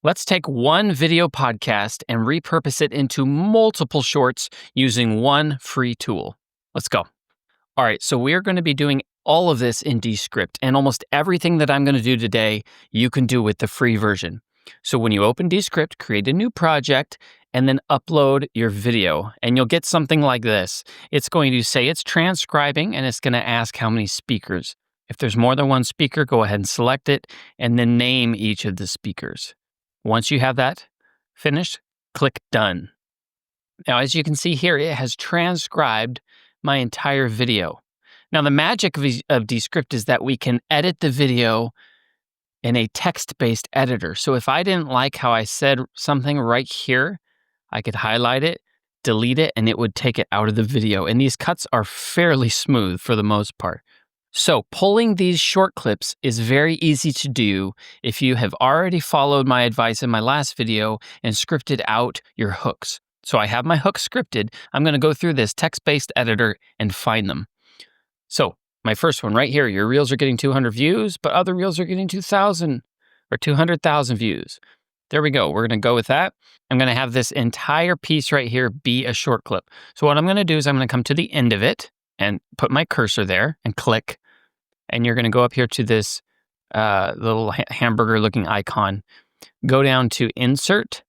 Let's take one video podcast and repurpose it into multiple shorts using one free tool. Let's go. All right, so we're going to be doing all of this in Descript, and almost everything that I'm going to do today, you can do with the free version. So when you open Descript, create a new project, and then upload your video, and you'll get something like this. It's going to say it's transcribing, and it's going to ask how many speakers. If there's more than one speaker, go ahead and select it, and then name each of the speakers. Once you have that finished, click Done. Now, as you can see here, it has transcribed my entire video. Now, the magic of Descript is that we can edit the video in a text-based editor. So if I didn't like how I said something right here, I could highlight it, delete it, and it would take it out of the video. And these cuts are fairly smooth for the most part. So pulling these short clips is very easy to do if you have already followed my advice in my last video and scripted out your hooks. So I have my hooks scripted. I'm going to go through this text-based editor and find them. So my first one right here, your reels are getting 200 views, but other reels are getting 2,000 or 200,000 views. There we go. We're going to go with that. I'm going to have this entire piece right here be a short clip. So what I'm going to do is I'm going to come to the end of it and put my cursor there and click. And you're going to go up here to this little hamburger looking icon. Go down to Insert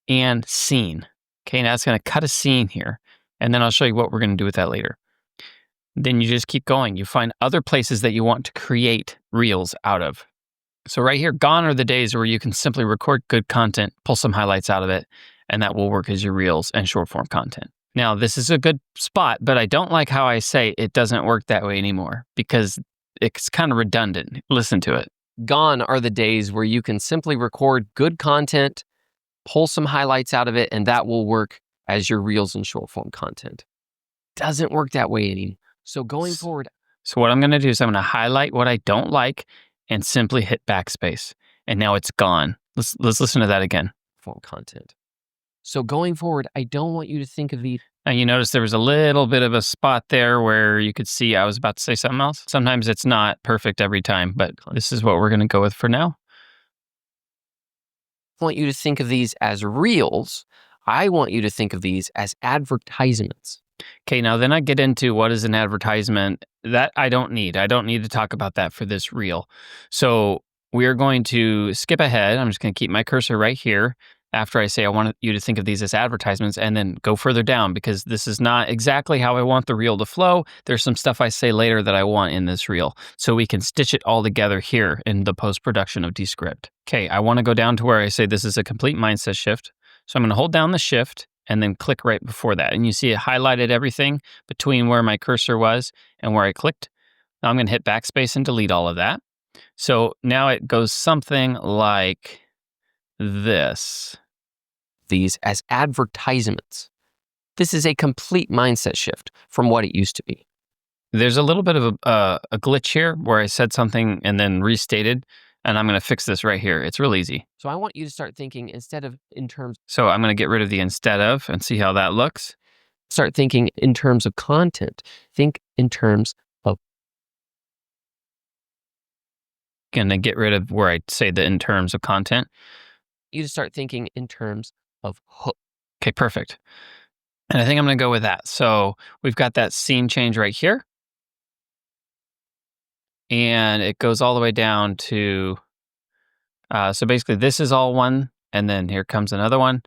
and Scene. Okay, now it's going to cut a scene here. And then I'll show you what we're going to do with that later. Then you just keep going. You find other places that you want to create reels out of. So right here, gone are the days where you can simply record good content, pull some highlights out of it, and that will work as your reels and short form content. Now, this is a good spot, but I don't like how I say it doesn't work that way anymore because it's kind of redundant. Listen to it. Gone are the days where you can simply record good content, pull some highlights out of it, and that will work as your reels and short form content. Doesn't work that way anymore. So going forward. So what I'm going to do is I'm going to highlight what I don't like and simply hit backspace. And now it's gone. Let's listen to that again. Form content. So going forward, I don't want you to think of these. Now you notice there was a little bit of a spot there where you could see I was about to say something else. Sometimes it's not perfect every time, but this is what we're going to go with for now. I want you to think of these as reels. I want you to think of these as advertisements. Okay, now then I get into what is an advertisement. That I don't need. I don't need to talk about that for this reel. So we're going to skip ahead. I'm just going to keep my cursor right here after I say I want you to think of these as advertisements, and then go further down because this is not exactly how I want the reel to flow. There's some stuff I say later that I want in this reel. So we can stitch it all together here in the post-production of Descript. Okay, I want to go down to where I say this is a complete mindset shift. So I'm going to hold down the shift and then click right before that. And you see it highlighted everything between where my cursor was and where I clicked. Now I'm going to hit backspace and delete all of that. So now it goes something like this. These as advertisements. This is a complete mindset shift from what it used to be. There's a little bit of a glitch here where I said something and then restated, and I'm going to fix this right here. It's real easy. So I want you to start thinking instead of in terms. So I'm going to get rid of the instead of and see how that looks. Start thinking in terms of content. Think in terms of. Going to get rid of where I say the in terms of content. You to start thinking in terms of hook. Okay, perfect. And I think I'm going to go with that. So we've got that scene change right here. And it goes all the way down to, so basically this is all one, and then here comes another one.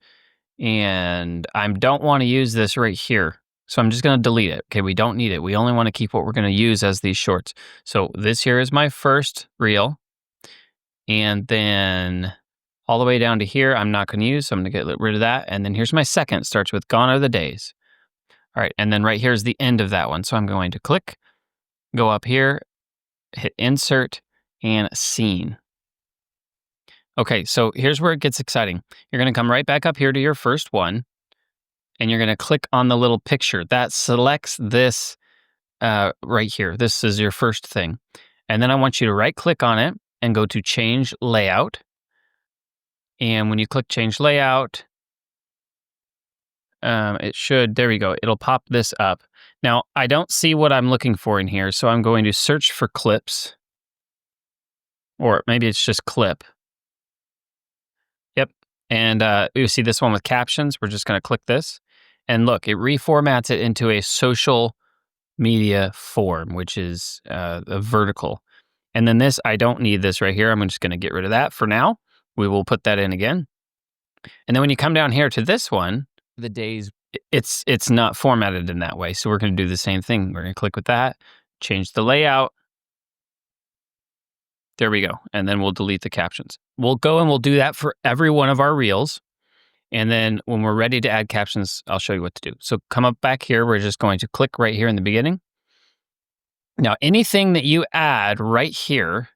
And I don't want to use this right here. So I'm just going to delete it. Okay, we don't need it. We only want to keep what we're going to use as these shorts. So this here is my first reel. And then all the way down to here, I'm not going to use, so I'm going to get rid of that. And then here's my second. It starts with gone are the days. All right, and then right here is the end of that one. So I'm going to click, go up here, hit insert, and scene. Okay, so here's where it gets exciting. You're going to come right back up here to your first one, and you're going to click on the little picture. That selects this right here. This is your first thing. And then I want you to right-click on it and go to Change Layout. And when you click Change Layout, it should, there we go, it'll pop this up. Now, I don't see what I'm looking for in here, so I'm going to search for clips. Or maybe it's just clip. And you see this one with captions. We're just going to click this. And look, it reformats it into a social media form, which is a vertical. And then this, I don't need this right here. I'm just going to get rid of that for now. We will put that in again. And then when you come down here to this one, The days. it's not formatted in that way. So we're going to do the same thing. We're going to click with that, change the layout. There we go. And then we'll delete the captions. We'll go and we'll do that for every one of our reels. And then when we're ready to add captions, I'll show you what to do. So come up back here. We're just going to click right here in the beginning. Now, anything that you add right here,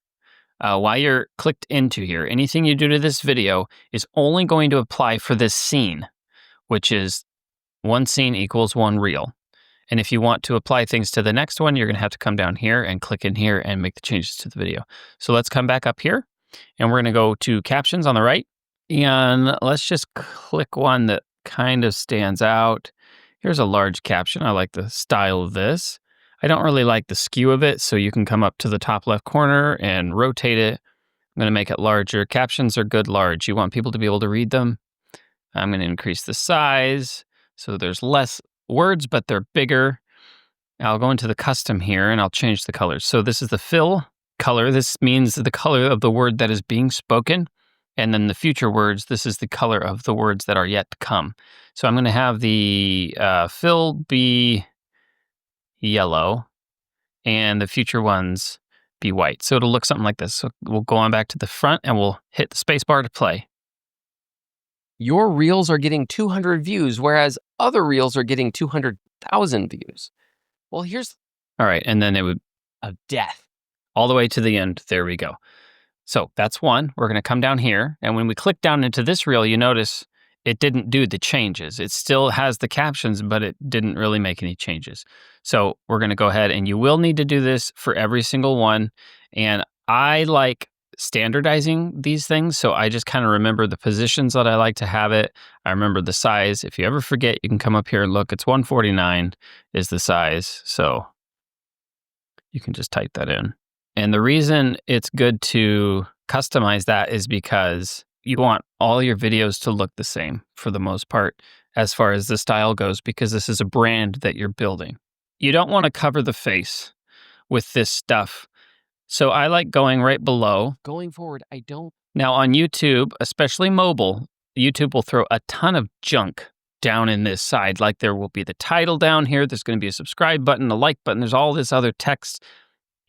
while you're clicked into here, anything you do to this video is only going to apply for this scene, which is one scene equals one reel. And if you want to apply things to the next one, you're going to have to come down here and click in here and make the changes to the video. So let's come back up here and we're going to go to captions on the right. And let's just click one that kind of stands out. Here's a large caption. I like the style of this. I don't really like the skew of it, so you can come up to the top left corner and rotate it. I'm going to make it larger. Captions are good large. You want people to be able to read them. I'm going to increase the size so there's less words, but they're bigger. I'll go into the custom here and I'll change the colors. So this is the fill color. This means the color of the word that is being spoken. And then the future words, this is the color of the words that are yet to come. So I'm going to have the fill be yellow and the future ones be white. So it'll look something like this. So we'll go on back to the front and we'll hit the space bar to play. Your reels are getting 200 views, whereas other reels are getting 200,000 views. Well, here's All right. And then it would a death. all the way to the end. There we go. So that's one. We're going to come down here. And when we click down into this reel, you notice it didn't do the changes. It still has the captions, but it didn't really make any changes. So we're going to go ahead and you will need to do this for every single one. And I like standardizing these things. So I just kind of remember the positions that I like to have it. I remember the size. If you ever forget, you can come up here and look. It's 149 is the size. So you can just type that in. And the reason it's good to customize that is because you want all your videos to look the same for the most part as far as the style goes, because this is a brand that you're building. You don't want to cover the face with this stuff. So I like going right below. Going forward, I don't. Now on YouTube, especially mobile, YouTube will throw a ton of junk down in this side. Like there will be the title down here. There's going to be a subscribe button, a like button. There's all this other text.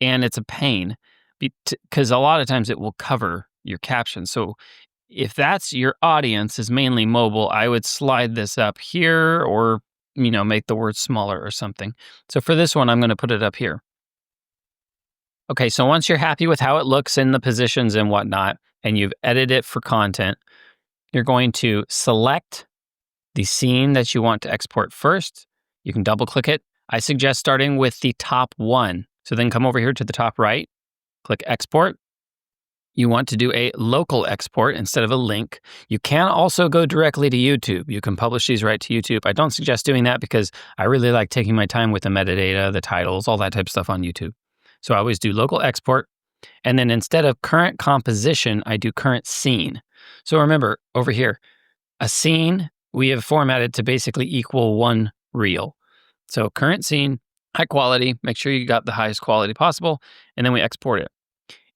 And it's a pain because a lot of times it will cover your captions. So if that's your audience is mainly mobile, I would slide this up here or, make the word smaller or something. So for this one, I'm going to put it up here. Okay, so once you're happy with how it looks in the positions and whatnot, and you've edited it for content, you're going to select the scene that you want to export first. You can double click it. I suggest starting with the top one. So then come over here to the top right, click export. You want to do a local export instead of a link. You can also go directly to YouTube. You can publish these right to YouTube. I don't suggest doing that because I really like taking my time with the metadata, the titles, all that type of stuff on YouTube. So I always do local export. And then instead of current composition, I do current scene. So remember over here, a scene we have formatted to basically equal one reel. So current scene, high quality, make sure you got the highest quality possible, and then we export it.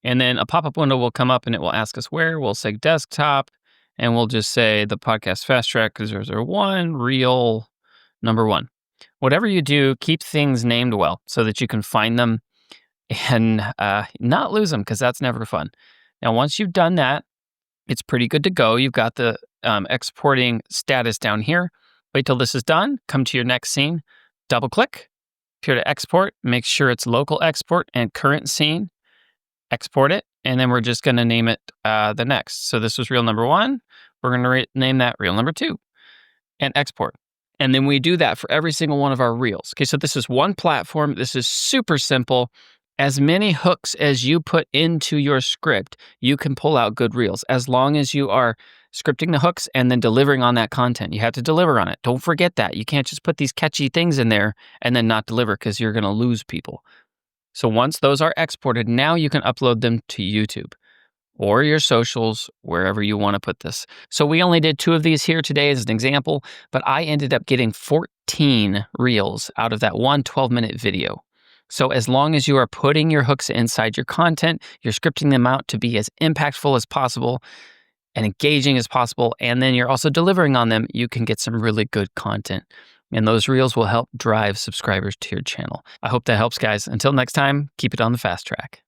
And then a pop-up window will come up and it will ask us where. We'll say desktop, and we'll just say the podcast fast track 001, reel number 1. Whatever you do, keep things named well so that you can find them and not lose them, because that's never fun. Now, once you've done that, it's pretty good to go. You've got the exporting status down here. Wait till this is done. Come to your next scene. Double click. Here to export, make sure it's local export and current scene. Export it, and then we're just going to name it the next. So this was reel number 1. We're going to name that reel number 2 and export. And then we do that for every single one of our reels. Okay, so this is one platform. This is super simple. As many hooks as you put into your script, you can pull out good reels as long as you are scripting the hooks and then delivering on that content. You have to deliver on it. Don't forget that. You can't just put these catchy things in there and then not deliver, because you're going to lose people. So once those are exported, now you can upload them to YouTube. or your socials, wherever you want to put this. So we only did 2 of these here today as an example, but I ended up getting 14 reels out of that one 12-minute video. So as long as you are putting your hooks inside your content, you're scripting them out to be as impactful as possible and engaging as possible, and then you're also delivering on them, you can get some really good content. And those reels will help drive subscribers to your channel. I hope that helps, guys. Until next time, keep it on the fast track.